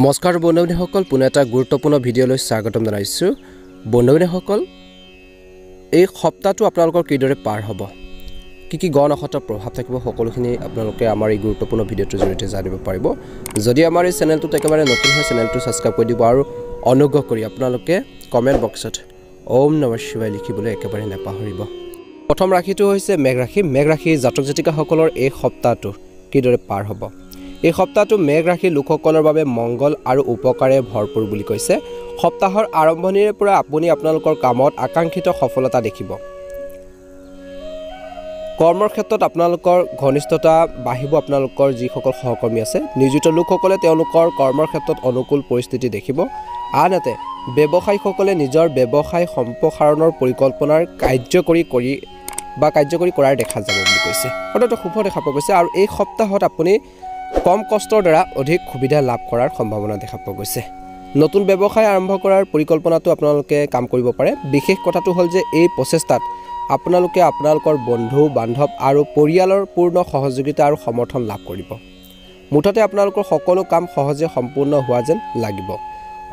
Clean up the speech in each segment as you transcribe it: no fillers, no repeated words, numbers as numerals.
নমস্কাৰ বন্ধুসকল, পুনে এটা গুৰুত্বপূৰ্ণ ভিডিঅ'লৈ স্বাগতম জনাইছোঁ। বন্ধুসকল, এই সপ্তাহটো আপোনালোকৰ কিদৰে পাৰ হ'ব, কি গণ অসতৰ প্ৰভাৱ থাকিব, সকলোখিনি আপোনালোকে আমাৰ এই গুৰুত্বপূৰ্ণ ভিডিঅ'টোৰ জৰিয়তে জানিব পাৰিব। যদি আমাৰ এই চেনেলটোত একেবাৰে নতুন হয়, চেনেলটো ছাবস্ক্ৰাইব কৰি দিব আৰু অনুগ্ৰহ কৰি আপোনালোকে কমেণ্ট বক্সত ওম নমঃ শিৱায় লিখিবলৈ একেবাৰে নাপাহৰিব। প্ৰথম ৰাশিটো হৈছে মেঘ ৰাশি। মেঘ ৰাশিৰ জাতক জাতিকাসকলৰ এই সপ্তাহটো কিদৰে পাৰ হ'ব। এই সপ্তাহটো মেঘ ৰাশিৰ লোকসকলৰ বাবে মংগল আৰু উপকাৰে ভৰপূৰ বুলি কৈছে। সপ্তাহৰ আৰম্ভণিৰে পৰা আপুনি আপোনালোকৰ কামত আকাংক্ষিত সফলতা দেখিব। কৰ্মৰ ক্ষেত্ৰত আপোনালোকৰ ঘনিষ্ঠতা বাঢ়িব। আপোনালোকৰ যিসকল সহকৰ্মী আছে, নিয়োজিত লোকসকলে তেওঁলোকৰ কৰ্মৰ ক্ষেত্ৰত অনুকূল পৰিস্থিতি দেখিব। আনহাতে ব্যৱসায়ীসকলে নিজৰ ব্যৱসায় সম্প্ৰসাৰণৰ পৰিকল্পনাৰ কাৰ্যকৰী কৰাৰ দেখা যাব বুলি কৈছে। অৰ্থাৎ শুভ দেখা পোৱা গৈছে। আৰু এই সপ্তাহত আপুনি কম কষ্টৰ দ্বাৰা অধিক সুবিধা লাভ কৰাৰ সম্ভাৱনা দেখা পোৱা গৈছে। নতুন ব্যৱসায় আৰম্ভ কৰাৰ পৰিকল্পনাটো আপোনালোকে কাম কৰিব পাৰে। বিশেষ কথাটো হ'ল যে এই প্ৰচেষ্টাত আপোনালোকে আপোনালোকৰ বন্ধু বান্ধৱ আৰু পৰিয়ালৰ পূৰ্ণ সহযোগিতা আৰু সমৰ্থন লাভ কৰিব। মুঠতে আপোনালোকৰ সকলো কাম সহজে সম্পূৰ্ণ হোৱা যেন লাগিব।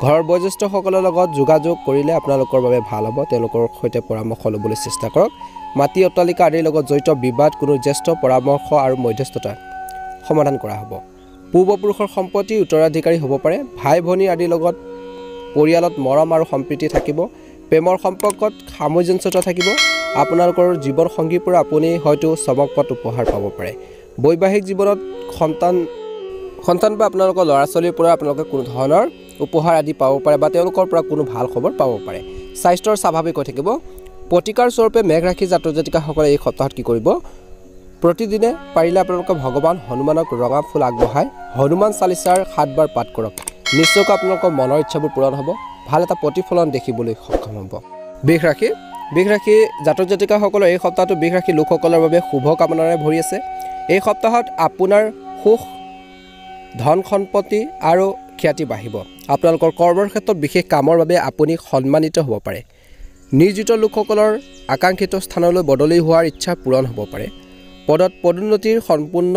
ঘৰৰ বয়োজ্যেষ্ঠসকলৰ লগত যোগাযোগ কৰিলে আপোনালোকৰ বাবে ভাল হ'ব। তেওঁলোকৰ সৈতে পৰামৰ্শ ল'বলৈ চেষ্টা কৰক। মাটি অট্টালিকা আদিৰ লগত জড়িত বিবাদ কোনো জ্যেষ্ঠ পৰামৰ্শ আৰু মধ্যস্থতা সমাধান কৰা হ'ব। পূৰ্বপুৰুষৰ সম্পত্তি উত্তৰাধিকাৰী হ'ব পাৰে। ভাই ভনী আদিৰ লগত পৰিয়ালত মৰম আৰু সম্প্ৰীতি থাকিব। প্ৰেমৰ সম্পৰ্কত সামঞ্জস্যতা থাকিব। আপোনালোকৰ জীৱন সংগীৰ পৰা আপুনি হয়তো চমকপ্ৰদ উপহাৰ পাব পাৰে। বৈবাহিক জীৱনত সন্তান বা আপোনালোকৰ ল'ৰা ছোৱালীৰ পৰা আপোনালোকে কোনো ধৰণৰ উপহাৰ আদি পাব পাৰে বা তেওঁলোকৰ পৰা কোনো ভাল খবৰ পাব পাৰে। স্বাস্থ্যৰ স্বাভাৱিক হৈ থাকিব। প্ৰতিকাৰ স্বৰূপে মেঘ ৰাশি জাতক জাতিকাসকলে এই সপ্তাহত কি কৰিব, প্ৰতিদিনে পাৰিলে আপোনালোকে ভগৱান হনুমানক ৰঙা ফুল আগবঢ়াই হনুমান চালিচাৰ 7 বাৰ পাঠ কৰক। নিশ্চয়কৈ আপোনালোকৰ মনৰ ইচ্ছাবোৰ পূৰণ হ'ব। ভাল এটা প্ৰতিফলন দেখিবলৈ সক্ষম হ'ব। বৃষ ৰাশি জাতক জাতিকাসকলৰ এই সপ্তাহটো বৃষ ৰাশি লোকসকলৰ বাবে শুভ কামনাৰে ভৰি আছে। এই সপ্তাহত আপোনাৰ সুখ, ধন সম্পত্তি আৰু খ্যাতি বাঢ়িব। আপোনালোকৰ কৰ্মৰ ক্ষেত্ৰত বিশেষ কামৰ বাবে আপুনি সন্মানিত হ'ব পাৰে। নিয়োজিত লোকসকলৰ আকাংক্ষিত স্থানলৈ বদলি হোৱাৰ ইচ্ছা পূৰণ হ'ব পাৰে। পদত পদোন্নতিৰ সম্পূৰ্ণ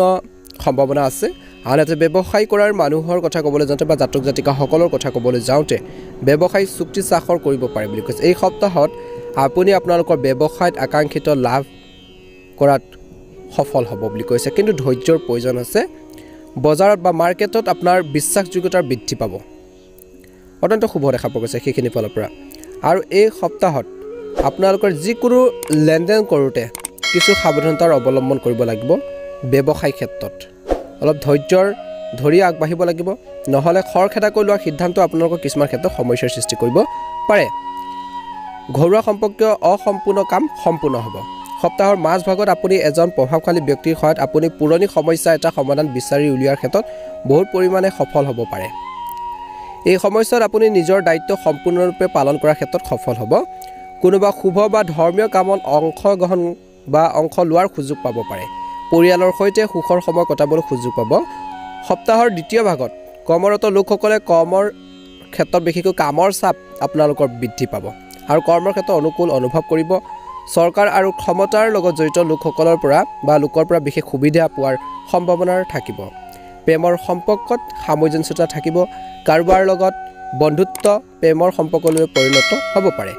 সম্ভাৱনা আছে। আনহাতে ব্যৱসায় কৰাৰ মানুহৰ কথা ক'বলৈ যাওঁতে বা জাতক জাতিকাসকলৰ কথা ক'বলৈ যাওঁতে ব্যৱসায়ী চুক্তি স্বাক্ষৰ কৰিব পাৰে বুলি কৈছে। এই সপ্তাহত আপুনি আপোনালোকৰ ব্যৱসায়ত আকাংক্ষিত লাভ কৰাত সফল হ'ব বুলি কৈছে। কিন্তু ধৈৰ্যৰ প্ৰয়োজন আছে। বজাৰত বা মাৰ্কেটত আপোনাৰ বিশ্বাসযোগ্যতাৰ বৃদ্ধি পাব। অত্যন্ত শুভ দেখা পোৱা গৈছে সেইখিনি ফালৰ পৰা। আৰু এই সপ্তাহত আপোনালোকৰ যিকোনো লেনদেন কৰোঁতে কিছু সাৱধানতাৰ অৱলম্বন কৰিব লাগিব। ব্যৱসায় ক্ষেত্ৰত অলপ ধৈৰ্যৰ ধৰি আগবাঢ়িব লাগিব। নহ'লে খৰখেদাকৈ লোৱা সিদ্ধান্ত আপোনালোকৰ কিছুমান ক্ষেত্ৰত সমস্যাৰ সৃষ্টি কৰিব পাৰে। ঘৰুৱা সম্পৰ্কীয় অসম্পূৰ্ণ কাম সম্পূৰ্ণ হ'ব। সপ্তাহৰ মাজভাগত আপুনি এজন প্ৰভাৱশালী ব্যক্তিৰ সহায়ত আপুনি পুৰণি সমস্যা এটা সমাধান বিচাৰি উলিওৱাৰ ক্ষেত্ৰত বহুত পৰিমাণে সফল হ'ব পাৰে। এই সময়ছোৱাত আপুনি নিজৰ দায়িত্ব সম্পূৰ্ণৰূপে পালন কৰাৰ ক্ষেত্ৰত সফল হ'ব। কোনোবা শুভ বা ধৰ্মীয় কামত অংশগ্ৰহণ বা অংশ লোৱাৰ সুযোগ পাব পাৰে। পৰিয়ালৰ সৈতে সুখৰ সময় কটাবলৈ সুযোগ পাব। সপ্তাহৰ দ্বিতীয় ভাগত কৰ্মৰত লোকসকলে কৰ্মৰ ক্ষেত্ৰত বিশেষকৈ কামৰ চাপ আপোনালোকৰ বৃদ্ধি পাব আৰু কৰ্মৰ ক্ষেত্ৰত অনুকূল অনুভৱ কৰিব। চৰকাৰ আৰু ক্ষমতাৰ লগত জড়িত লোকৰ পৰা বিশেষ সুবিধা পোৱাৰ সম্ভাৱনা থাকিব। প্ৰেমৰ সম্পৰ্কত সামঞ্জস্যতা থাকিব। কাৰোবাৰ লগত বন্ধুত্ব প্ৰেমৰ সম্পৰ্কলৈ পৰিণত হ'ব পাৰে।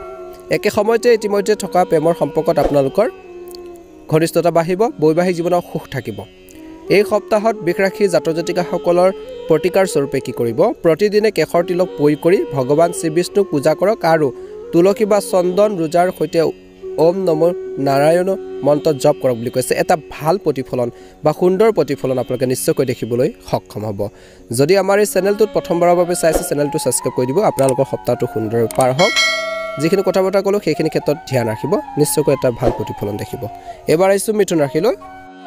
একে সময়তে ইতিমধ্যে থকা প্ৰেমৰ সম্পৰ্কত আপোনালোকৰ ঘনিষ্ঠতা বাঢ়িব। বৈবাহিক জীৱনৰ সুখ থাকিব। এই সপ্তাহত বৃষ ৰাশি জাতক জাতিকাসকলৰ প্ৰতিকাৰ স্বৰূপে কি কৰিব, প্ৰতিদিনে কেশৰ তিলক প্ৰয়োগ কৰি ভগৱান শ্ৰীবিষ্ণুক পূজা কৰক আৰু তুলসী বা চন্দন ৰোজাৰ সৈতে ওম নমঃ নাৰায়ণ মন্ত্ৰ জপ কৰক বুলি কৈছে। এটা ভাল প্ৰতিফলন বা সুন্দৰ প্ৰতিফলন আপোনালোকে নিশ্চয়কৈ দেখিবলৈ সক্ষম হ'ব। যদি আমাৰ এই চেনেলটোত প্ৰথমবাৰৰ বাবে চাইছে, চেনেলটো ছাবস্ক্ৰাইব কৰি দিব। আপোনালোকৰ সপ্তাহটো সুন্দৰ পাৰ হওক। যিখিনি কথা বতৰা ক'লোঁ সেইখিনি ক্ষেত্ৰত ধ্যান ৰাখিব। নিশ্চয়কৈ এটা ভাল প্ৰতিফলন দেখিব। এবাৰ আহিছোঁ মিথুন ৰাশিলৈ।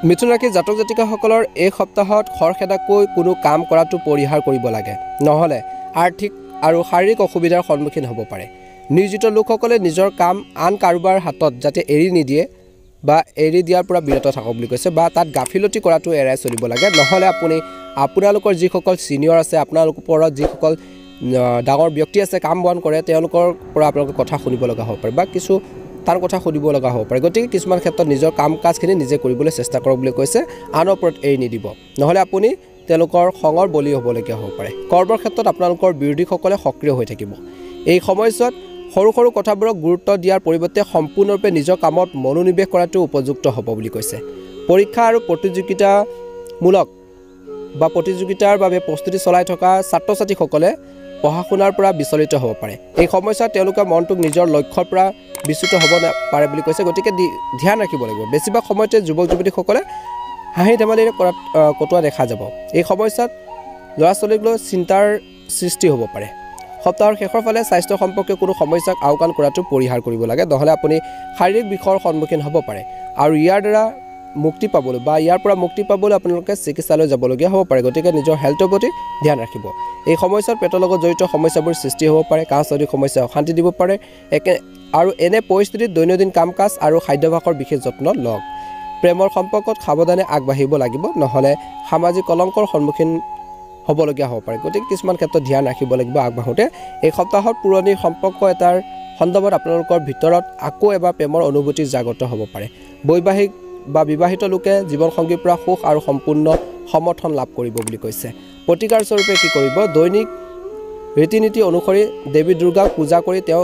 মিথুন ৰাশিৰ জাতক জাতিকাসকলৰ এই সপ্তাহত খৰখেদাকৈ কোনো কাম কৰাটো পৰিহাৰ কৰিব লাগে। নহ'লে আৰ্থিক আৰু শাৰীৰিক অসুবিধাৰ সন্মুখীন হ'ব পাৰে। নিয়োজিত লোকসকলে নিজৰ কাম আন কাৰোবাৰ হাতত যাতে এৰি নিদিয়ে বা এৰি দিয়াৰ পৰা বিৰত থাকক বুলি কৈছে বা তাত গাফিলতি কৰাটো এৰাই চলিব লাগে। নহ'লে আপোনালোকৰ যিসকল ছিনিয়ৰ আছে, আপোনালোকৰ ওপৰত যিসকল ডাঙৰ ব্যক্তি আছে, কাম বন কৰে, তেওঁলোকৰ পৰা আপোনালোকে কথা শুনিব লগা হ'ব পাৰে বা কিছু টান কথা সুধিব লগা হ'ব পাৰে। গতিকে কিছুমান ক্ষেত্ৰত নিজৰ কাম কাজখিনি নিজে কৰিবলৈ চেষ্টা কৰক বুলি কৈছে। আনৰ ওপৰত এৰি নিদিব। নহ'লে আপুনি তেওঁলোকৰ খঙৰ বলি হ'বলগীয়া হ'ব পাৰে। কৰ্মৰ ক্ষেত্ৰত আপোনালোকৰ বিৰোধীসকলে সক্ৰিয় হৈ থাকিব। এই সময়ছোৱাত সৰু সৰু কথাবোৰক গুৰুত্ব দিয়াৰ পৰিৱৰ্তে সম্পূৰ্ণৰূপে নিজৰ কামত মনোনিৱেশ কৰাটো উপযুক্ত হ'ব বুলি কৈছে। পৰীক্ষা আৰু প্ৰতিযোগিতাৰ বাবে প্ৰস্তুতি চলাই থকা ছাত্ৰ ছাত্ৰীসকলে পঢ়া শুনাৰ পৰা বিচলিত হ'ব পাৰে। এই সময়ছোৱাত তেওঁলোকৰ মনটোক নিজৰ লক্ষ্যৰ পৰা বিচ্যুত হ'ব পাৰে বুলি কৈছে। গতিকে ধ্যান ৰাখিব লাগিব। বেছিভাগ সময়তে যুৱক যুৱতীসকলে হাঁহি ধেমালিৰে কটোৱা দেখা যাব। এই সময়ছোৱাত ল'ৰা ছোৱালীক লৈ চিন্তাৰ সৃষ্টি হ'ব পাৰে। সপ্তাহৰ শেষৰ ফালে স্বাস্থ্য সম্পৰ্কীয় কোনো সমস্যাক আওকাণ কৰাটো পৰিহাৰ কৰিব লাগে, নহ'লে আপুনি শাৰীৰিক বিষয়ৰ সন্মুখীন হ'ব পাৰে আৰু ইয়াৰ পৰা মুক্তি পাবলৈ আপোনালোকে চিকিৎসালয় যাবলগীয়া হ'ব পাৰে। গতিকে নিজৰ হেল্থৰ প্ৰতি ধ্যান ৰাখিব। এই সময়ছোৱাত পেটৰ লগত জড়িত সমস্যাবোৰ সৃষ্টি হ'ব পাৰে। কাহ চৰ্দি সমস্যাই অশান্তি দিব পাৰে। আৰু এনে পৰিস্থিতিত দৈনন্দিন কাম কাজ আৰু খাদ্যাভ্যাসৰ বিশেষ যত্ন লওক। প্ৰেমৰ সম্পৰ্কত সাৱধানে আগবাঢ়িব লাগিব, নহ'লে সামাজিক কলংকৰ সন্মুখীন হ'বলগীয়া হ'ব পাৰে। গতিকে কিছুমান ক্ষেত্ৰত ধ্যান ৰাখিব লাগিব আগবাঢ়োতে। এই সপ্তাহত পুৰণি সম্পৰ্ক এটাৰ সন্দৰ্ভত আপোনালোকৰ ভিতৰত আকৌ এবাৰ প্ৰেমৰ অনুভূতি জাগ্ৰত হ'ব পাৰে। বৈবাহিক বা বিবাহিত লোকে জীৱনসংগীৰ পৰা সুখ আৰু সম্পূৰ্ণ সমৰ্থন লাভ কৰিব বুলি কৈছে। প্ৰতিকাৰ স্বৰূপে কি কৰিব? দৈনিক ৰীতি নীতি অনুসৰি দেৱী দুৰ্গাক পূজা কৰি তেওঁ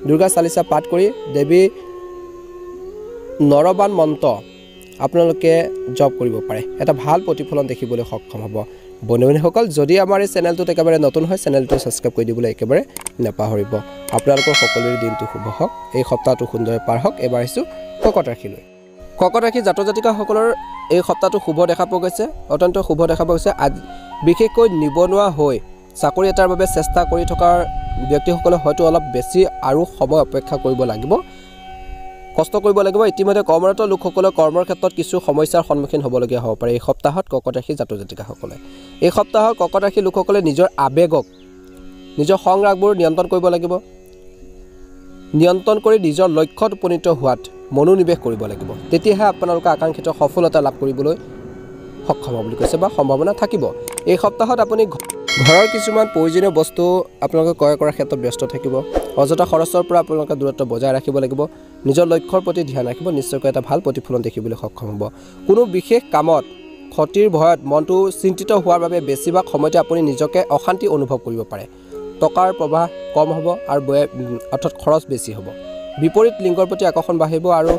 দুৰ্গা চালিচা পাঠ কৰি দেৱী নৰবান মন্ত্ৰ আপোনালোকে জপ কৰিব পাৰে। এটা ভাল প্ৰতিফলন দেখিবলৈ সক্ষম হ'ব। বন্ধু-বান্ধৱীসকল, যদি আমাৰ এই চেনেলটোত একেবাৰে নতুন হয়, চেনেলটো ছাবস্ক্ৰাইব কৰি দিবলৈ একেবাৰে নাপাহৰিব। আপোনালোকৰ সকলোৰে দিনটো শুভ হওক, এই সপ্তাহটো সুন্দৰে পাৰ হওক। এবাৰ আহিছোঁ কৰ্কট ৰাশিলৈ। কৰ্কট ৰাশি জাতক জাতিকাসকলৰ এই সপ্তাহটো শুভ দেখা পোৱা গৈছে, অত্যন্ত শুভ দেখা পোৱা গৈছে। বিশেষকৈ নিবনুৱা হৈ চাকৰি এটাৰ বাবে চেষ্টা কৰি থকা ব্যক্তিসকলে হয়তো অলপ বেছি আৰু সময় অপেক্ষা কৰিব লাগিব, কষ্ট কৰিব লাগিব। ইতিমধ্যে কৰ্মৰত লোকসকলে কৰ্মৰ ক্ষেত্ৰত কিছু সমস্যাৰ সন্মুখীন হ'বলগীয়া হ'ব পাৰে এই সপ্তাহত কৰ্কট ৰাশি জাতক জাতিকাসকলে। এই সপ্তাহত কৰ্কট ৰাশি লোকসকলে নিজৰ আৱেগক, নিজৰ খং ৰাগবোৰ নিয়ন্ত্ৰণ কৰিব লাগিব। নিয়ন্ত্ৰণ কৰি নিজৰ লক্ষ্যত উপনীত হোৱাত মনোনিৱেশ কৰিব লাগিব। তেতিয়াহে আপোনালোকে আকাংক্ষিত সফলতা লাভ কৰিবলৈ সক্ষম হ'ব বুলি কৈছে বা সম্ভাৱনা থাকিব। এই সপ্তাহত আপুনি ঘৰৰ কিছুমান প্ৰয়োজনীয় বস্তু আপোনালোকে ক্ৰয় কৰাৰ ক্ষেত্ৰত ব্যস্ত থাকিব। অযথা খৰচৰ পৰা আপোনালোকে দূৰত্ব বজাই ৰাখিব লাগিব। নিজৰ লক্ষ্যৰ প্ৰতি ধ্যান ৰাখিব। নিশ্চয়কৈ এটা ভাল প্ৰতিফলন দেখিবলৈ সক্ষম হ'ব। কোনো বিশেষ কামত ক্ষতিৰ ভয়ত মনটো চিন্তিত হোৱাৰ বাবে বেছিভাগ সময়তে আপুনি নিজকে অশান্তি অনুভৱ কৰিব পাৰে। টকাৰ প্ৰৱাহ কম হ'ব আৰু অৰ্থাৎ খৰচ বেছি হ'ব। বিপৰীত লিংগৰ প্ৰতি আকৰ্ষণ বাঢ়িব আৰু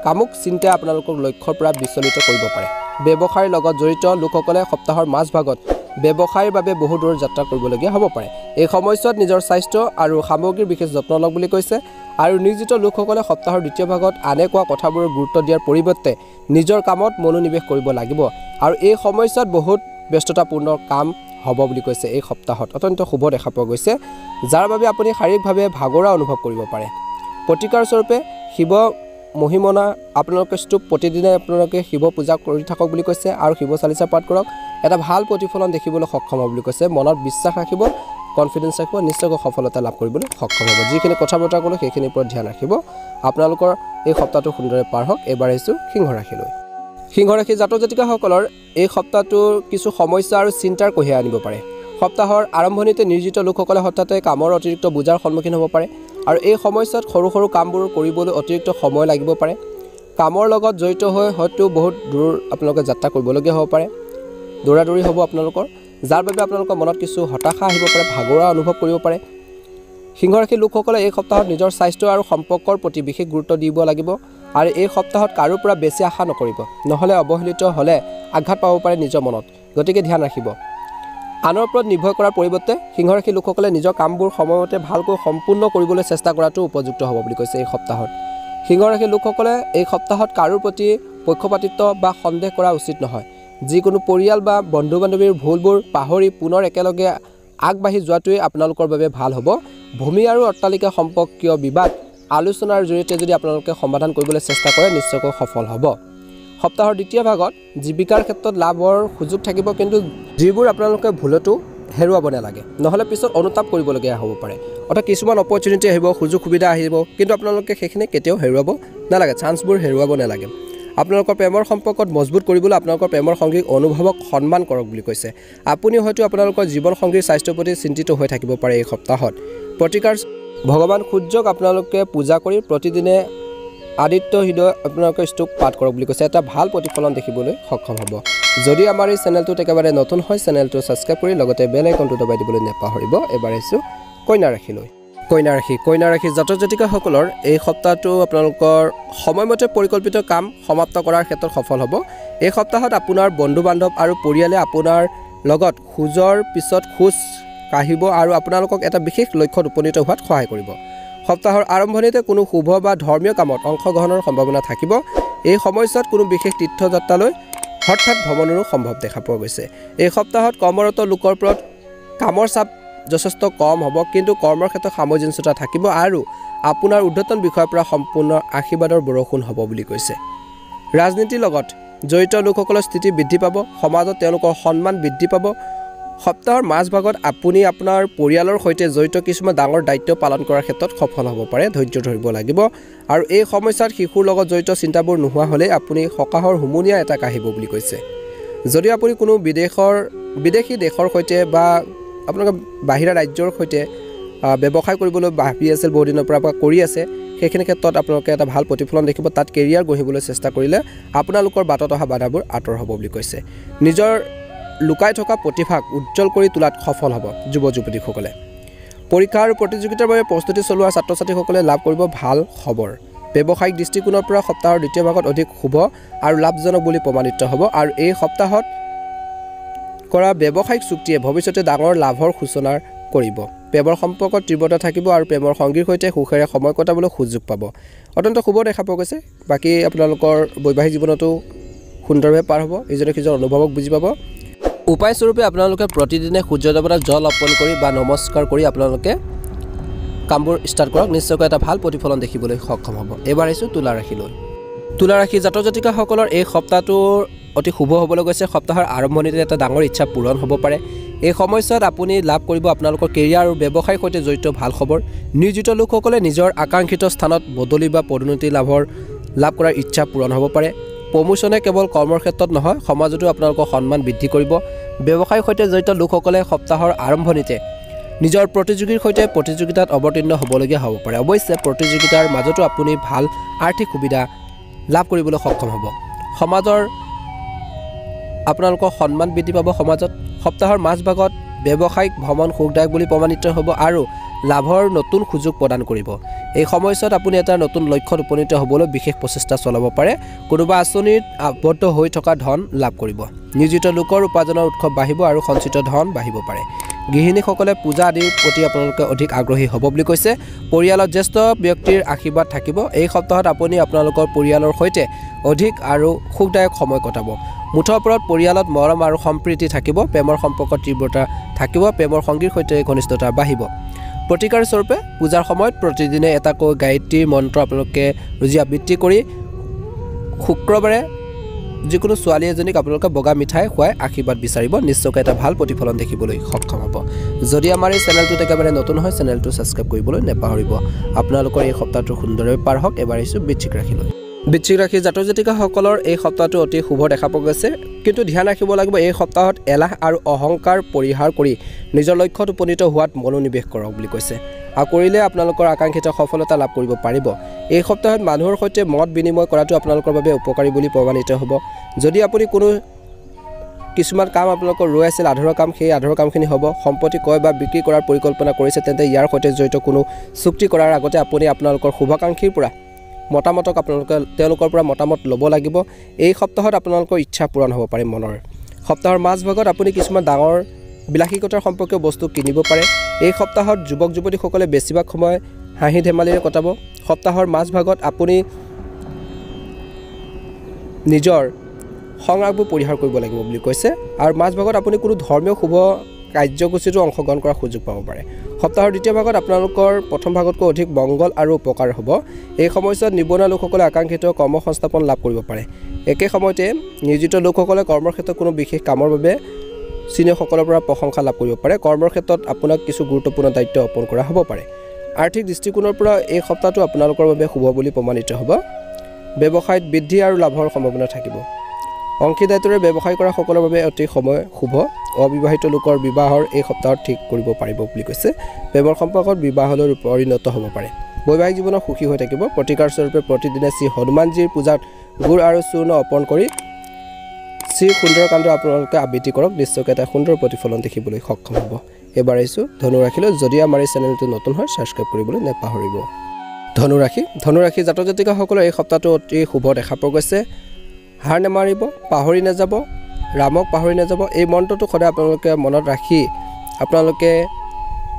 কামুক চিন্তাই আপোনালোকক লক্ষ্যৰ পৰা বিচলিত কৰিব পাৰে। ব্যৱসায়ৰ লগত জড়িত লোকসকলে সপ্তাহৰ মাজভাগত ব্যৱসায়ৰ বাবে বহু দূৰ যাত্ৰা কৰিবলগীয়া হ'ব পাৰে। এই সময়ছোৱাত নিজৰ স্বাস্থ্য আৰু সামগ্ৰীৰ বিশেষ যত্ন লওক বুলি কৈছে। আৰু নিয়োজিত লোকসকলে সপ্তাহৰ দ্বিতীয় ভাগত আনে কোৱা কথাবোৰৰ গুৰুত্ব দিয়াৰ পৰিৱৰ্তে নিজৰ কামত মনোনিৱেশ কৰিব লাগিব। আৰু এই সময়ছোৱাত বহুত ব্যস্ততাপূৰ্ণ কাম হ'ব বুলি কৈছে। এই সপ্তাহত অত্যন্ত শুভ দেখা পোৱা গৈছে, যাৰ বাবে আপুনি শাৰীৰিকভাৱে ভাগৰুৱা অনুভৱ কৰিব পাৰে। প্ৰতিকাৰ স্বৰূপে শিৱ মহিমনা আপোনালোকে প্ৰতিদিনে আপোনালোকে শিৱ পূজা কৰি থাকক বুলি কৈছে আৰু শিৱ চালিচা পাঠ কৰক। এটা ভাল প্ৰতিফলন দেখিবলৈ সক্ষম হ'ব বুলি কৈছে। মনত বিশ্বাস ৰাখিব, কনফিডেঞ্চ ৰাখিব, নিশ্চয়কৈ সফলতা লাভ কৰিবলৈ সক্ষম হ'ব। যিখিনি কথা বতৰা ক'লোঁ সেইখিনিৰ ওপৰত ধ্যান ৰাখিব। আপোনালোকৰ এই সপ্তাহটো সুন্দৰে পাৰ হওক। এবাৰ আহিছোঁ সিংহ ৰাশিলৈ। সিংহ ৰাশি জাতক জাতিকাসকলৰ এই সপ্তাহটোৰ কিছু সমস্যা আৰু চিন্তাৰ কঢ়িয়াই আনিব পাৰে। সপ্তাহৰ আৰম্ভণিতে নিয়োজিত লোকসকলে হঠাতে কামৰ অতিৰিক্ত বোজাৰ সন্মুখীন হ'ব পাৰে আৰু এই সময়ছোৱাত সৰু সৰু কামবোৰ কৰিবলৈ অতিৰিক্ত সময় লাগিব পাৰে। কামৰ লগত জড়িত হৈ হয়তো বহুত দূৰ আপোনালোকে যাত্ৰা কৰিবলগীয়া হ'ব পাৰে। দৌৰা-দৌৰি হ'ব আপোনালোকৰ, যাৰ বাবে আপোনালোকৰ মনত কিছু হতাশা আহিব পাৰে, ভাগৰুৱা অনুভৱ কৰিব পাৰে। সিংহ ৰাশিৰ লোকসকলে এই সপ্তাহত নিজৰ স্বাস্থ্য আৰু সম্পৰ্কৰ প্ৰতি বিশেষ গুৰুত্ব দিব লাগিব আৰু এই সপ্তাহত কাৰোৰ পৰা বেছি আশা নকৰিব, নহ'লে অৱহেলিত হ'লে আঘাত পাব পাৰে নিজৰ মনত। গতিকে ধ্যান ৰাখিব। আনৰ ওপৰত নিৰ্ভৰ কৰাৰ পৰিৱৰ্তে সিংহ ৰাশিৰ লোকসকলে নিজৰ কামবোৰ সময়মতে ভালকৈ সম্পূৰ্ণ কৰিবলৈ চেষ্টা কৰাটো উপযুক্ত হ'ব বুলি কৈছে। এই সপ্তাহত সিংহ ৰাশিৰ লোকসকলে এই সপ্তাহত কাৰোৰ প্ৰতি পক্ষপাতিত্ব বা সন্দেহ কৰা উচিত নহয়। যিকোনো পৰিয়াল বা বন্ধু বান্ধৱীৰ ভুলবোৰ পাহৰি পুনৰ একেলগে আগবাঢ়ি যোৱাটোৱেই আপোনালোকৰ বাবে ভাল হ'ব। ভূমি আৰু অট্টালিকা সম্পৰ্কীয় বিবাদ আলোচনাৰ জৰিয়তে যদি আপোনালোকে সমাধান কৰিবলৈ চেষ্টা কৰে নিশ্চয়কৈ সফল হ'ব। সপ্তাহৰ দ্বিতীয় ভাগত জীৱিকাৰ ক্ষেত্ৰত লাভৰ সুযোগ থাকিব, কিন্তু যিবোৰ আপোনালোকে ভুলতো হেৰুৱাব নালাগে, নহ'লে পিছত অনুতাপ কৰিবলগীয়া হ'ব পাৰে। অৰ্থাৎ কিছুমান অপৰচুনিটি আহিব, সুযোগ সুবিধা আহিব, কিন্তু আপোনালোকে সেইখিনি কেতিয়াও হেৰুৱাব নালাগে, চান্সবোৰ হেৰুৱাব নালাগে। আপোনালোকৰ প্ৰেমৰ সম্পৰ্কত মজবুত কৰিবলৈ আপোনালোকৰ প্ৰেমৰ সংগীক অনুভৱক সন্মান কৰক বুলি কৈছে। আপুনি হয়তো আপোনালোকৰ জীৱন সংগীৰ স্বাস্থ্যৰ প্ৰতি চিন্তিত হৈ থাকিব পাৰে এই সপ্তাহত। প্ৰতিকাৰ ভগৱান সূৰ্যক আপোনালোকে পূজা কৰি প্ৰতিদিনে আদিত্য হৃদয় আপোনালোকে স্তোক পাঠ কৰক বুলি কৈছে এটা ভাল প্ৰতিফলন দেখিবলৈ সক্ষম হ'ব যদি আমাৰ এই চেনেলটোত একেবাৰে নতুন হয় চেনেলটো সাবস্ক্ৰাইব কৰি লগতে বেল আইকনটো দবাই দিবলৈ নেপাহৰিব এবাৰ এসু কন্যা ৰাশিলৈ কন্যা ৰাশি জাতক জাতিকাসকলৰ এই সপ্তাহটো আপোনালোকৰ সময়মতে পৰিকল্পিত কাম সমাপ্ত কৰাৰ ক্ষেত্ৰত সফল হ'ব এই সপ্তাহত আপোনাৰ বন্ধু বান্ধৱ আৰু পৰিয়ালে আপোনাৰ লগত খুজৰ পিছত খুজ কাহিব আৰু আপোনালোকক এটা বিশেষ লক্ষ্যত উপনীত হোৱাত সহায় কৰিব সপ্তাহৰ আৰম্ভণিতে কোনো শুভ বা ধৰ্মীয় কামত অংশগ্ৰহণৰ সম্ভাৱনা থাকিব এই সময়ছোৱাত কোনো বিশেষ তীৰ্থযাত্ৰালৈ হঠাৎ ভ্ৰমণৰো সম্ভৱ দেখা পোৱা গৈছে এই সপ্তাহত কৰ্মৰত লোকৰ ওপৰত কামৰ চাপ যথেষ্ট কম হ'ব কিন্তু কৰ্মৰ ক্ষেত্ৰত সামঞ্জস্যতা থাকিব আৰু আপোনাৰ ঊৰ্ধ্বতন বিষয়ৰ পৰা সম্পূৰ্ণ আশীৰ্বাদৰ বৰষুণ হ'ব বুলি কৈছে ৰাজনীতিৰ লগত জড়িত লোকসকলৰ স্থিতি বৃদ্ধি পাব সমাজত তেওঁলোকৰ সন্মান বৃদ্ধি পাব সপ্তাহৰ মাজভাগত আপুনি আপোনাৰ পৰিয়ালৰ সৈতে জড়িত কিছুমান ডাঙৰ দায়িত্ব পালন কৰাৰ ক্ষেত্ৰত সফল হ'ব পাৰে ধৈৰ্য ধৰিব লাগিব আৰু এই সমস্যাত শিশুৰ লগত জড়িত চিন্তাবোৰ নোহোৱা হ'লে আপুনি সকাহৰ হুমুনিয়া এটা কাহিব বুলি কৈছে যদি আপুনি কোনো বিদেশী দেশৰ সৈতে বা আপোনালোকে বাহিৰা ৰাজ্যৰ সৈতে ব্যৱসায় কৰিবলৈ ভাবি আছিল বহু দিনৰ পৰা কৰি আছে সেইখিনি ক্ষেত্ৰত আপোনালোকে এটা ভাল প্ৰতিফলন দেখিব তাত কেৰিয়াৰ গঢ়িবলৈ চেষ্টা কৰিলে আপোনালোকৰ বাটত অহা বাধাবোৰ আঁতৰ হ'ব বুলি কৈছে নিজৰ লুকাই থকা প্ৰতিভাক উজ্জ্বল কৰি তোলাত সফল হ'ব যুৱ যুৱতীসকলে পৰীক্ষা আৰু প্ৰতিযোগিতাৰ বাবে প্ৰস্তুতি চলোৱা ছাত্ৰ ছাত্ৰীসকলে লাভ কৰিব ভাল খবৰ ব্যৱসায়িক দৃষ্টিকোণৰ পৰা সপ্তাহৰ দ্বিতীয় ভাগত অধিক শুভ আৰু লাভজনক বুলি প্ৰমাণিত হ'ব আৰু এই সপ্তাহত কৰা ব্যৱসায়িক চুক্তিয়ে ভৱিষ্যতে ডাঙৰ লাভৰ সূচনা কৰিব প্ৰেমৰ সম্পৰ্কত তীব্ৰতা থাকিব আৰু প্ৰেমৰ সংগীৰ সৈতে সুখেৰে সময় কটাবলৈ সুযোগ পাব অত্যন্ত শুভ দেখা পোৱা গৈছে বাকী আপোনালোকৰ বৈবাহিক জীৱনতো সুন্দৰভাৱে পাৰ হ'ব ইজনে সিজনৰ অনুভৱক বুজি পাব উপায় স্বৰূপে আপোনালোকে প্ৰতিদিনে সূৰ্য দেৱতাক জল অৰ্পণ কৰি বা নমস্কাৰ কৰি আপোনালোকে কামবোৰ ষ্টাৰ্ট কৰক নিশ্চয়কৈ এটা ভাল প্ৰতিফলন দেখিবলৈ সক্ষম হ'ব এবাৰ আহিছোঁ তুলা ৰাশি জাতক জাতিকাসকলৰ এই সপ্তাহটোৰ অতি শুভ হ'বলৈ গৈছে সপ্তাহৰ আৰম্ভণিতে এটা ডাঙৰ ইচ্ছা পূৰণ হ'ব পাৰে এই সময়ছোৱাত আপুনি লাভ কৰিব আপোনালোকৰ কেৰিয়াৰ আৰু ব্যৱসায়ৰ সৈতে জড়িত ভাল খবৰ নিয়োজিত লোকসকলে নিজৰ আকাংক্ষিত স্থানত বদলি বা পদোন্নতি লাভ কৰাৰ ইচ্ছা পূৰণ হ'ব পাৰে প্ৰমোচনে কেৱল কৰ্মৰ ক্ষেত্ৰত নহয় সমাজতো আপোনালোকৰ সন্মান বৃদ্ধি কৰিব ব্যৱসায়ৰ সৈতে জড়িত লোকসকলে সপ্তাহৰ আৰম্ভণিতে নিজৰ প্ৰতিযোগীৰ সৈতে প্ৰতিযোগিতাত অৱতীৰ্ণ হ'বলগীয়া হ'ব পাৰে অৱশ্যে প্ৰতিযোগিতাৰ মাজতো আপুনি ভাল আৰ্থিক সুবিধা লাভ কৰিবলৈ সক্ষম হ'ব সমাজৰ আপোনালোকৰ সন্মান বৃদ্ধি পাব সমাজত সপ্তাহৰ মাজভাগত ব্যৱসায়িক ভ্ৰমণ সুখদায়ক বুলি প্ৰমাণিত হ'ব আৰু লাভৰ নতুন সুযোগ প্ৰদান কৰিব এই সময়ছোৱাত আপুনি এটা নতুন লক্ষ্যত উপনীত হ'বলৈ বিশেষ প্ৰচেষ্টা চলাব পাৰে কোনোবা আঁচনিত আবদ্ধ হৈ থকা ধন লাভ কৰিব নিয়োজিত লোকৰ উপাৰ্জনৰ উৎস বাঢ়িব আৰু সঞ্চিত ধন বাঢ়িব পাৰে গৃহিণীসকলে পূজা আদিৰ প্ৰতি আপোনালোকে অধিক আগ্ৰহী হ'ব বুলি কৈছে পৰিয়ালত জ্যেষ্ঠ ব্যক্তিৰ আশীৰ্বাদ থাকিব এই সপ্তাহত আপুনি আপোনালোকৰ পৰিয়ালৰ সৈতে অধিক আৰু সুখদায়ক সময় কটাব মুঠৰ ওপৰত পৰিয়ালত মৰম আৰু সম্প্ৰীতি থাকিব প্ৰেমৰ সম্পৰ্কত তীব্ৰতা থাকিব প্ৰেমৰ সংগীৰ সৈতে ঘনিষ্ঠতা বাঢ়িব প্ৰতিকাৰ স্বৰূপে পূজাৰ সময়ত প্ৰতিদিনে এটাকৈ গায়ত্ৰীৰ মন্ত্ৰ আপোনালোকে ৰুজি আবৃত্তি কৰি শুক্ৰবাৰে যিকোনো ছোৱালী এজনীক আপোনালোকে বগা মিঠাই খুৱাই আশীৰ্বাদ বিচাৰিব নিশ্চয়কৈ এটা ভাল প্ৰতিফলন দেখিবলৈ সক্ষম হ'ব যদি আমাৰ এই চেনেলটোত একেবাৰে নতুন হয় চেনেলটো ছাবস্ক্ৰাইব কৰিবলৈ নেপাহৰিব আপোনালোকৰ এই সপ্তাহটো সুন্দৰভাৱে পাৰ হওক এবাৰ আহিছোঁ বৃশ্চিক ৰাশি জাতক জাতিকাসকলৰ এই সপ্তাহটো অতি শুভ দেখা পোৱা গৈছে কিন্তু ধ্যান ৰাখিব লাগিব এই সপ্তাহত এলাহ আৰু অহংকাৰ পৰিহাৰ কৰি নিজৰ লক্ষ্যত উপনীত হোৱাত মনোনিৱেশ কৰক বুলি কৈছে আৰু কৰিলে আপোনালোকৰ আকাংক্ষিত সফলতা লাভ কৰিব পাৰিব এই সপ্তাহত মানুহৰ সৈতে মত বিনিময় কৰাটো আপোনালোকৰ বাবে উপকাৰী বুলি প্ৰমাণিত হ'ব যদি আপুনি কোনো কিছুমান কাম আপোনালোকৰ ৰৈ আছিল আধৰুৱা কাম সেই আধৰুৱা কামখিনি হ'ব সম্পত্তি ক্ৰয় বা বিক্ৰী কৰাৰ পৰিকল্পনা কৰিছে তেন্তে ইয়াৰ সৈতে জড়িত কোনো চুক্তি কৰাৰ আগতে আপুনি আপোনালোকৰ শুভাকাংক্ষীৰ পৰা মতামতক আপোনালোকে তেওঁলোকৰ পৰা মতামত ল'ব লাগিব এই সপ্তাহত আপোনালোকৰ ইচ্ছা পূৰণ হ'ব পাৰে মনৰ সপ্তাহৰ মাজভাগত আপুনি কিছুমান ডাঙৰ বিলাসিকতাৰ সম্পৰ্কীয় বস্তু কিনিব পাৰে এই সপ্তাহত যুৱক যুৱতীসকলে বেছিভাগ সময় হাঁহি ধেমালিৰে কটাব সপ্তাহৰ মাজভাগত আপুনি নিজৰ সংৰাগবোৰ পৰিহাৰ কৰিব লাগিব বুলি কৈছে আৰু মাজভাগত আপুনি কোনো ধৰ্মীয় শুভ কাৰ্যসূচীতো অংশগ্ৰহণ কৰাৰ সুযোগ পাব পাৰে সপ্তাহৰ দ্বিতীয় ভাগত আপোনালোকৰ প্ৰথম ভাগতকৈ অধিক মংগল আৰু উপকাৰ হ'ব এই সময়ছোৱাত নিবনুৱা লোকসকলে আকাংক্ষিত কৰ্মসংস্থাপন লাভ কৰিব পাৰে একে সময়তে নিয়োজিত লোকসকলে কৰ্মৰ ক্ষেত্ৰত কোনো বিশেষ কামৰ বাবে চিনিয়ৰসকলৰ পৰা প্ৰশংসা লাভ কৰিব পাৰে কৰ্মৰ ক্ষেত্ৰত আপোনাক কিছু গুৰুত্বপূৰ্ণ দায়িত্ব অৰ্পণ কৰা হ'ব পাৰে আৰ্থিক দৃষ্টিকোণৰ পৰা এই সপ্তাহটো আপোনালোকৰ বাবে শুভ বুলি প্ৰমাণিত হ'ব ব্যৱসায়ত বৃদ্ধি আৰু লাভৰ সম্ভাৱনা থাকিব অংশীদাৰিত্বৰে ব্যৱসায় কৰা সকলৰ বাবে অতি সময় শুভ অবিবাহিত লোকৰ বিবাহৰ এই সপ্তাহত ঠিক কৰিব পাৰিব বুলি কৈছে প্ৰেমৰ সম্পৰ্কত বিবাহলৈ পৰিণত হ'ব পাৰে বৈবাহিক জীৱনত সুখী হৈ থাকিব। প্ৰতিকাৰ স্বৰূপে প্ৰতিদিনে শ্ৰী হনুমানজীৰ পূজাত গুড় আৰু চূৰ্ণ অৰ্পণ কৰি শ্ৰী সুন্দৰকাণ্ড আপোনালোকে আবৃত্তি কৰক, নিশ্চয়কৈ এটা সুন্দৰ প্ৰতিফলন দেখিবলৈ সক্ষম হ'ব। এবাৰ আহিছোঁ ধনুৰাশিলৈ। যদি আমাৰ এই চেনেলটো নতুন হয় ছাবস্ক্ৰাইব কৰিবলৈ নাপাহৰিব। ধনুৰাশি জাতক জাতিকাসকলৰ এই সপ্তাহটো অতি শুভ দেখা পোৱা গৈছে। হাৰ নেমাৰিব, পাহৰি নাযাব, ৰামক পাহৰি নাযাব। এই মন্ত্ৰটো সদায় আপোনালোকে মনত ৰাখি আপোনালোকে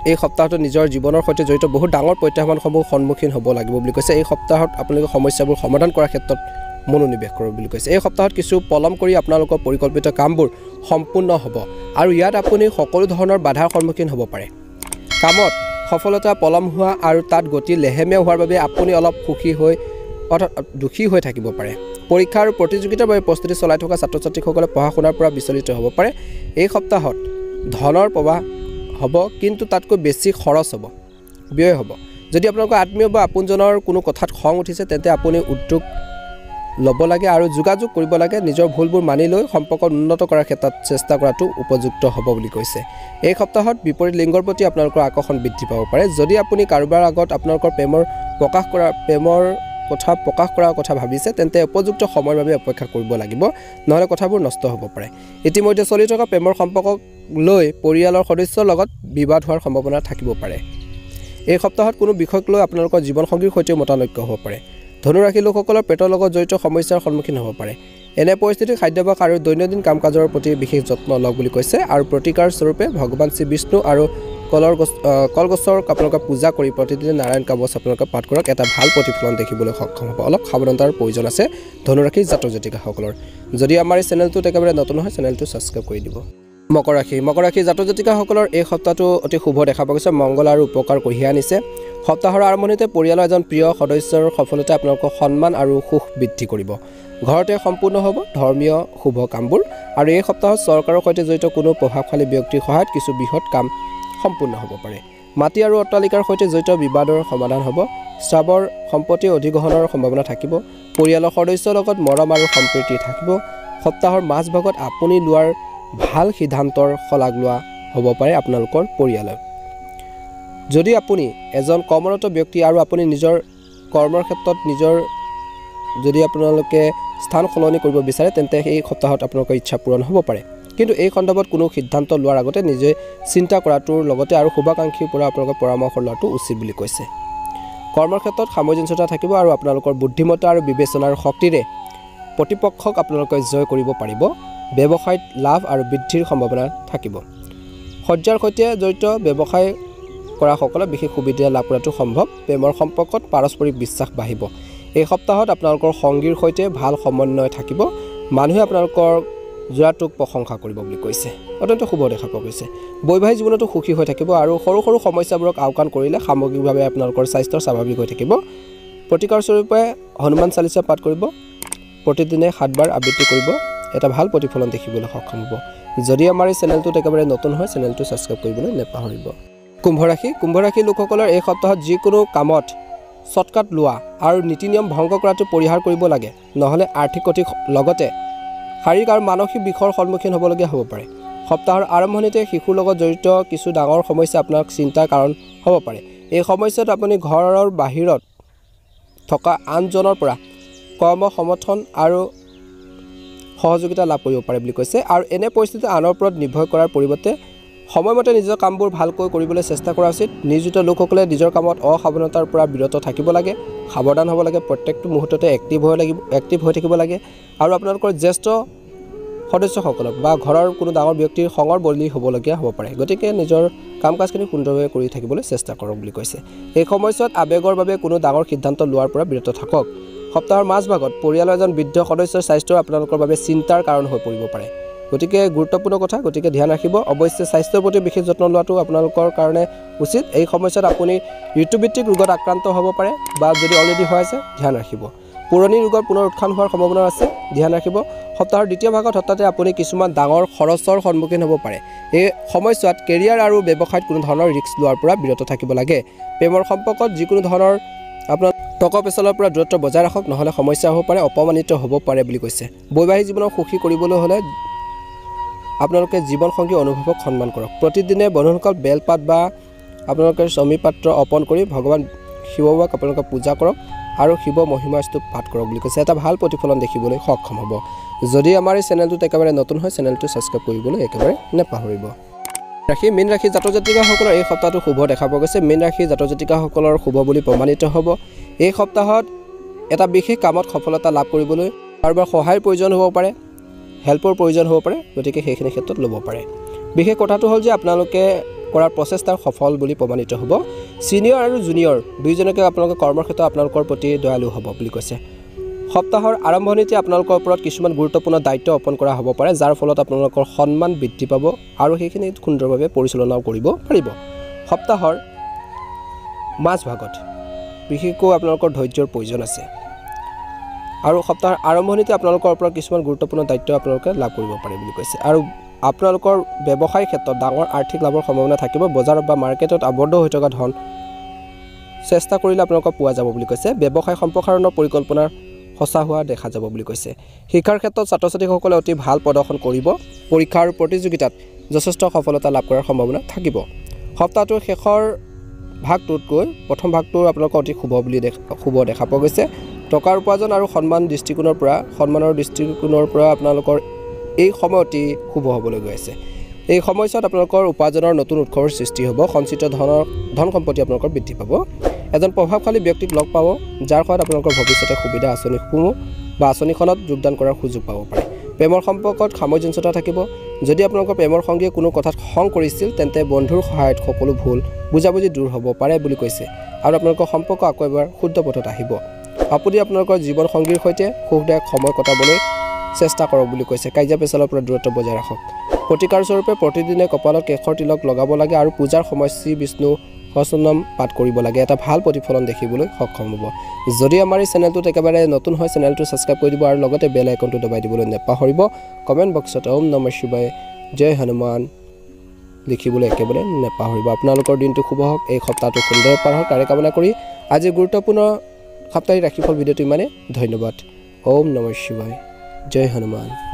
এই সপ্তাহটো নিজৰ জীৱনৰ সৈতে জড়িত বহুত ডাঙৰ প্ৰত্যাহ্বানসমূহ সন্মুখীন হ'ব লাগিব বুলি কৈছে। এই সপ্তাহত আপোনালোকে সমস্যাবোৰ সমাধান কৰাৰ ক্ষেত্ৰত মনোনিৱেশ কৰক বুলি কৈছে। এই সপ্তাহত কিছু পলম কৰি আপোনালোকৰ পৰিকল্পিত কামবোৰ সম্পূৰ্ণ হ'ব আৰু ইয়াত আপুনি সকলো ধৰণৰ বাধাৰ সন্মুখীন হ'ব পাৰে। কামত সফলতা পলম হোৱা আৰু তাত গতি লেহেমীয়া হোৱাৰ বাবে আপুনি অলপ দুখী হৈ থাকিব পাৰে। পৰীক্ষা আৰু প্ৰতিযোগিতাৰ বাবে প্ৰস্তুতি চলাই থকা ছাত্ৰ ছাত্ৰীসকলে পঢ়া শুনাৰ পৰা বিচলিত হ'ব পাৰে। এই সপ্তাহত ধনৰ প্ৰৱাহ হ'ব, কিন্তু তাতকৈ বেছি খৰচ হ'ব, ব্যয় হ'ব। যদি আপোনালোকৰ আত্মীয় বা আপোনজনৰ কোনো কথাত খং উঠিছে তেন্তে আপুনি উদ্যোগ ল'ব লাগে আৰু যোগাযোগ কৰিব লাগে। নিজৰ ভুলবোৰ মানি লৈ সম্পৰ্ক উন্নত কৰাৰ ক্ষেত্ৰত চেষ্টা কৰাটো উপযুক্ত হ'ব বুলি কৈছে। এই সপ্তাহত বিপৰীত লিংগৰ প্ৰতি আপোনালোকৰ আকৰ্ষণ বৃদ্ধি পাব পাৰে। যদি আপুনি কাৰোবাৰ আগত আপোনালোকৰ প্ৰেমৰ প্ৰকাশ কৰাৰ কথা ভাবিছে তেন্তে উপযুক্ত সময়ৰ বাবে অপেক্ষা কৰিব লাগিব, নহ'লে কথাবোৰ নষ্ট হ'ব পাৰে। ইতিমধ্যে চলি থকা প্ৰেমৰ সম্পৰ্কক লৈ পৰিয়ালৰ সদস্যৰ লগত বিবাদ হোৱাৰ সম্ভাৱনা থাকিব পাৰে। এই সপ্তাহত কোনো বিষয়ক লৈ আপোনালোকৰ জীৱনসংগীৰ সৈতে মতানৈক্য হ'ব পাৰে। ধনুৰাশি লোকসকলৰ পেটৰ লগত জড়িত সমস্যাৰ সন্মুখীন হ'ব পাৰে। এনে পৰিস্থিতিত খাদ্যাভ্যাস আৰু দৈনন্দিন কাম কাজৰ প্ৰতি বিশেষ যত্ন লওক বুলি কৈছে আৰু প্ৰতিকাৰ স্বৰূপে ভগৱান শ্ৰী বিষ্ণু আৰু কলগছৰ আপোনালোকে পূজা কৰি প্ৰতিদিনে নাৰায়ণ কৱচ আপোনালোকে পাঠ কৰক, এটা ভাল প্ৰতিফলন দেখিবলৈ সক্ষম হ'ব। অলপ সাৱধানতাৰ প্ৰয়োজন আছে ধনুৰাশি জাতক জাতিকাসকলৰ। যদি আমাৰ এই চেনেলটোত একেবাৰে নতুন হয় চেনেলটো ছাবস্ক্ৰাইব কৰি দিব। মকৰ ৰাশি জাতক জাতিকাসকলৰ এই সপ্তাহটো অতি শুভ দেখা পোৱা গৈছে। মংগল আৰু উপকাৰ কঢ়িয়াই আনিছে। সপ্তাহৰ আৰম্ভণিতে পৰিয়ালৰ এজন প্ৰিয় সদস্যৰ সফলতাই আপোনালোকৰ সন্মান আৰু সুখ বৃদ্ধি কৰিব। ঘৰতে সম্পূৰ্ণ হ'ব ধৰ্মীয় শুভ কামবোৰ আৰু এই সপ্তাহত চৰকাৰৰ সৈতে জড়িত কোনো প্ৰভাৱশালী ব্যক্তিৰ সহায়ত কিছু বৃহৎ কাম সম্পূৰ্ণ হ'ব পাৰে। মাটি আৰু অট্টালিকাৰ সৈতে জড়িত বিবাদৰ সমাধান হ'ব। স্থাবৰ সম্পত্তি অধিগ্ৰহণৰ সম্ভাৱনা থাকিব। পৰিয়ালৰ সদস্যৰ লগত মৰম আৰু সম্প্ৰীতি থাকিব। সপ্তাহৰ মাজভাগত আপুনি লোৱাৰ ভাল সিদ্ধান্তৰ শলাগ লোৱা হ'ব পাৰে আপোনালোকৰ পৰিয়ালৰ। যদি আপুনি এজন কৰ্মৰত ব্যক্তি আৰু আপুনি নিজৰ কৰ্মৰ ক্ষেত্ৰত যদি আপোনালোকে স্থান সলনি কৰিব বিচাৰে তেন্তে এই সপ্তাহত আপোনালোকৰ ইচ্ছা পূৰণ হ'ব পাৰে। কিন্তু এই সন্দৰ্ভত কোনো সিদ্ধান্ত লোৱাৰ আগতে নিজে চিন্তা কৰাটোৰ লগতে আৰু শুভাকাংক্ষীৰ পৰা আপোনালোকৰ পৰামৰ্শ লোৱাটো উচিত বুলি কৈছে। কৰ্মৰ ক্ষেত্ৰত সামঞ্জস্যতা থাকিব আৰু আপোনালোকৰ বুদ্ধিমত্তা আৰু বিবেচনাৰ শক্তিৰে প্ৰতিপক্ষক আপোনালোকে জয় কৰিব পাৰিব। ব্যৱসায়ত লাভ আৰু বৃদ্ধিৰ সম্ভাৱনা থাকিব। শয্যাৰ সৈতে জড়িত ব্যৱসায় কৰাসকলে বিশেষ সুবিধা লাভ কৰাটো সম্ভৱ। প্ৰেমৰ সম্পৰ্কত পাৰস্পৰিক বিশ্বাস বাঢ়িব। এই সপ্তাহত আপোনালোকৰ সংগীৰ সৈতে ভাল সমন্বয় থাকিব। মানুহে আপোনালোকৰ যোৱাটোক প্ৰশংসা কৰিব বুলি কৈছে। অত্যন্ত শুভ দেখা পোৱা গৈছে। বৈবাহিক জীৱনতো সুখী হৈ থাকিব আৰু সৰু সৰু সমস্যাবোৰক আওকাণ কৰিলে সামগ্ৰিকভাৱে আপোনালোকৰ স্বাস্থ্য স্বাভাৱিক হৈ থাকিব। প্ৰতিকাৰ স্বৰূপে হনুমান চালিচা পাঠ কৰিব। প্ৰতিদিনে 7 বাৰ আবৃত্তি কৰিব, এটা ভাল প্ৰতিফলন দেখিবলৈ সক্ষম হ'ব। যদি আমাৰ এই চেনেলটোত একেবাৰে নতুন হয় চেনেলটো ছাবস্ক্ৰাইব কৰিবলৈ নাপাহৰিব। কুম্ভ ৰাশি লোকসকলৰ এই সপ্তাহত যিকোনো কামত শ্বৰ্টকাট লোৱা আৰু নীতি নিয়ম ভংগ কৰাটো পৰিহাৰ কৰিব লাগে, নহ'লে আৰ্থিক ক্ষতিৰ লগতে শাৰীৰিক আৰু মানসিক বিষয়ৰ সন্মুখীন হ'বলগীয়া হ'ব পাৰে। সপ্তাহৰ আৰম্ভণিতে শিশুৰ লগত জড়িত কিছু ডাঙৰ সমস্যা আপোনাক চিন্তাৰ কাৰণ হ'ব পাৰে। এই সমস্যাত আপুনি ঘৰৰ বাহিৰত থকা আনজনৰ পৰা কৰ্ম সমৰ্থন আৰু সহযোগিতা লাভ কৰিব পাৰে বুলি কৈছে আৰু এনে পৰিস্থিতিত আনৰ ওপৰত নিৰ্ভৰ কৰাৰ পৰিৱৰ্তে সময়মতে নিজৰ কামবোৰ ভালকৈ কৰিবলৈ চেষ্টা কৰা উচিত। নিয়োজিত লোকসকলে নিজৰ কামত অসাৱধানতাৰ পৰা বিৰত থাকিব লাগে, সাৱধান হ'ব লাগে। প্ৰত্যেকটো মুহূৰ্ততে এক্টিভ হৈ থাকিব লাগে আৰু আপোনালোকৰ জ্যেষ্ঠ সদস্যসকলক বা ঘৰৰ কোনো ডাঙৰ ব্যক্তিৰ খঙৰ বলি হ'বলগীয়া হ'ব পাৰে। গতিকে নিজৰ কাম কাজখিনি সুন্দৰভাৱে কৰি থাকিবলৈ চেষ্টা কৰক বুলি কৈছে। এই সময়ছোৱাত আৱেগৰ বাবে কোনো ডাঙৰ সিদ্ধান্ত লোৱাৰ পৰা বিৰত থাকক। সপ্তাহৰ মাজভাগত পৰিয়ালৰ এজন বৃদ্ধ সদস্যৰ স্বাস্থ্য আপোনালোকৰ বাবে চিন্তাৰ কাৰণ হৈ পৰিব পাৰে। গতিকে গুৰুত্বপূৰ্ণ কথা, গতিকে ধ্যান ৰাখিব। অৱশ্যে স্বাস্থ্যৰ প্ৰতি বিশেষ যত্ন লোৱাটো আপোনালোকৰ কাৰণে উচিত। এই সময়ছোৱাত আপুনি ঋতুভিত্তিক ৰোগত আক্ৰান্ত হ'ব পাৰে বা যদি অলৰেডি হৈ আছে ধ্যান ৰাখিব। পুৰণি ৰোগৰ পুনৰ উত্থান হোৱাৰ সম্ভাৱনা আছে, ধ্যান ৰাখিব। সপ্তাহৰ দ্বিতীয় ভাগত হঠাতে আপুনি কিছুমান ডাঙৰ খৰচৰ সন্মুখীন হ'ব পাৰে। এই সময়ছোৱাত কেৰিয়াৰ আৰু ব্যৱসায়ত কোনো ধৰণৰ ৰিস্ক লোৱাৰ পৰা বিৰত থাকিব লাগে। প্ৰেমৰ সম্পৰ্কত যিকোনো ধৰণৰ আপোনাৰ টকা পেচালৰ পৰা দূৰত্ব বজাই ৰাখক, নহ'লে সমস্যা হ'ব পাৰে, অপমানিত হ'ব পাৰে বুলি কৈছে। বৈবাহিক জীৱনক সুখী কৰিবলৈ হ'লে আপোনালোকে জীৱনসংগী অনুভৱক সন্মান কৰক। প্ৰতিদিনে বন্ধুসকল বেলপাত বা আপোনালোকে চমী পাত্ৰ অৰ্পণ কৰি ভগৱান শিৱ বাবাক আপোনালোকে পূজা কৰক আৰু শিৱ মহিমা স্তূপ পাঠ কৰক বুলি কৈছে এটা ভাল প্ৰতিফলন দেখিবলৈ সক্ষম হ'ব যদি আমাৰ এই চেনেলটোত একেবাৰে নতুন হয় চেনেলটো ছাবস্ক্ৰাইব কৰিবলৈ একেবাৰে নেপাহৰিব ৰাশি মীন ৰাশি জাতক জাতিকাসকলৰ এই সপ্তাহটো শুভ দেখা পোৱা গৈছে মীন ৰাশি জাতক জাতিকাসকলৰ শুভ বুলি প্ৰমাণিত হ'ব এই সপ্তাহত এটা বিশেষ কামত সফলতা লাভ কৰিবলৈ কাৰোবাৰ সহায়ৰ প্ৰয়োজন হ'ব পাৰে হেল্পৰ প্ৰয়োজন হ'ব পাৰে গতিকে সেইখিনি ক্ষেত্ৰত ল'ব পাৰে বিশেষ কথাটো হ'ল যে আপোনালোকে কৰাৰ প্ৰচেষ্টাৰ সফল বুলি প্ৰমাণিত হ'ব সিনিয়ৰ আৰু জুনিয়ৰ দুইজনকে আপোনালোকে কৰ্মৰ ক্ষেত্ৰত আপোনালোকৰ প্ৰতি দয়ালু হ'ব বুলি কৈছে সপ্তাহৰ আৰম্ভণিতে আপোনালোকৰ ওপৰত কিছুমান গুৰুত্বপূৰ্ণ দায়িত্ব অৰ্পণ কৰা হ'ব পাৰে যাৰ ফলত আপোনালোকৰ সন্মান বৃদ্ধি পাব আৰু সেইখিনি সুন্দৰভাৱে পৰিচালনাও কৰিব পাৰিব সপ্তাহৰ মাজভাগত বিশেষকৈ আপোনালোকৰ ধৈৰ্যৰ প্ৰয়োজন আছে আৰু সপ্তাহৰ আৰম্ভণিতে আপোনালোকৰ ওপৰত কিছুমান গুৰুত্বপূৰ্ণ দায়িত্ব আপোনালোকে লাভ কৰিব পাৰে বুলি কৈছে আৰু আপোনালোকৰ ব্যৱসায়ৰ ক্ষেত্ৰত ডাঙৰ আৰ্থিক লাভৰ সম্ভাৱনা থাকিব বজাৰত বা মাৰ্কেটত আবদ্ধ হৈ থকা ধন চেষ্টা কৰিলে আপোনালোকক পোৱা যাব বুলি কৈছে ব্যৱসায় সম্প্ৰসাৰণৰ পৰিকল্পনা সঁচা হোৱা দেখা যাব বুলি কৈছে শিক্ষাৰ ক্ষেত্ৰত ছাত্ৰ ছাত্ৰীসকলে অতি ভাল প্ৰদৰ্শন কৰিব পৰীক্ষা আৰু প্ৰতিযোগিতাত যথেষ্ট সফলতা লাভ কৰাৰ সম্ভাৱনা থাকিব সপ্তাহটোৰ শেষৰ ভাগটোতকৈ প্ৰথম ভাগটো আপোনালোকৰ অতি শুভ দেখা পোৱা গৈছে টকাৰ উপাৰ্জন আৰু সন্মানৰ দৃষ্টিকোণৰ পৰা আপোনালোকৰ এই সময় অতি শুভ হ'বলৈ গৈ আছে এই সময়ছোৱাত আপোনালোকৰ উপাৰ্জনৰ নতুন উৎসৰ সৃষ্টি হ'ব সঞ্চিত ধন সম্পত্তি আপোনালোকৰ বৃদ্ধি পাব এজন প্ৰভাৱশালী ব্যক্তিক লগ পাব যাৰ ফলত আপোনালোকৰ ভৱিষ্যতে সুবিধা আঁচনিসমূহ বা আঁচনিখনত যোগদান কৰাৰ সুযোগ পাব পাৰে প্ৰেমৰ সম্পৰ্কত সামঞ্জস্যতা থাকিব যদি আপোনালোকৰ প্ৰেমৰ সংগীয়ে কোনো কথাত খং কৰিছিল তেন্তে বন্ধুৰ সহায়ত সকলো ভুল বুজাবুজি দূৰ হ'ব পাৰে বুলি কৈছে আৰু আপোনালোকৰ সম্পৰ্ক আকৌ এবাৰ শুদ্ধ পথত আহিব আপুনি আপোনালোকৰ জীৱন সংগীৰ সৈতে সুখদায়ক সময় কটাবলৈ চেষ্টা কৰক বুলি কৈছে কাজিয়া পেচালৰ পৰা দূৰত্ব বজাই ৰাখক প্ৰতিকাৰ স্বৰূপে প্ৰতিদিনে কপালত কেশৰ তিলক লগাব লাগে আৰু পূজাৰ সময় শ্ৰী বিষ্ণু সহস্ৰনাম পাঠ কৰিব লাগে এটা ভাল প্ৰতিফলন দেখিবলৈ সক্ষম হ'ব যদি আমাৰ এই চেনেলটোত একেবাৰে নতুন হয় চেনেলটো ছাবস্ক্ৰাইব কৰি দিব আৰু লগতে বেল আইকনটো দবাই দিবলৈ নেপাহৰিব কমেণ্ট বক্সত ওম নমঃ শিৱায় জয় হনুমান লিখিবলৈ একেবাৰে নেপাহৰিব আপোনালোকৰ দিনটো শুভ হওক এই সপ্তাহটো সুন্দৰ পাৰ হওক তাৰে কামনা কৰি আজি গুৰুত্বপূৰ্ণ সাপ্তাহিক ৰাশিফল ভিডিঅ'টো ইমানে ধন্যবাদ ওম নমঃ শিৱায় জয় হনুমান